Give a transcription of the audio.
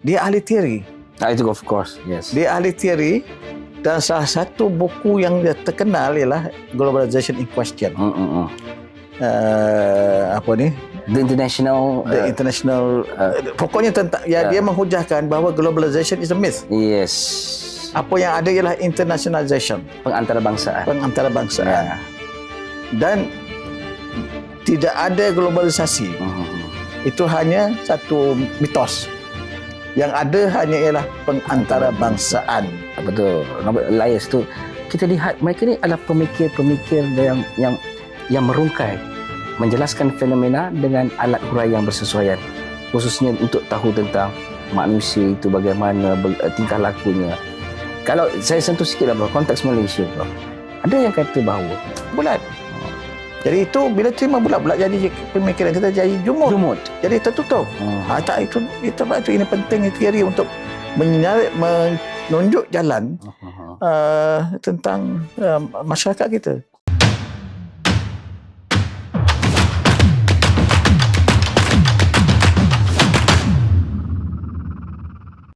Dia ahli teori. Itu of course, yes. Dia ahli teori dan salah satu buku yang dia terkenal ialah Globalization in Question. Apa ni? The International, pokoknya tentang dia menghujahkan bahawa globalization is a myth. Yes. Apa yang ada ialah internationalization, pengantarabangsa. Dan tidak ada globalisasi. Itu hanya satu mitos. Yang ada hanya ialah pengantarbangsaan. Betul. Elias tu kita lihat mereka ni adalah pemikir-pemikir yang merungkai, menjelaskan fenomena dengan alat huraian yang bersesuaian, khususnya untuk tahu tentang manusia itu bagaimana tingkah lakunya. Kalau saya sentuh sikit lah bro, konteks Malaysia bro, ada yang kata bahawa bulat. Jadi itu bila terima bulat-bulat jadi pemikiran kita jadi jumud. Jadi tertutup. Tak itu ini penting teori untuk menunjuk jalan tentang masyarakat kita.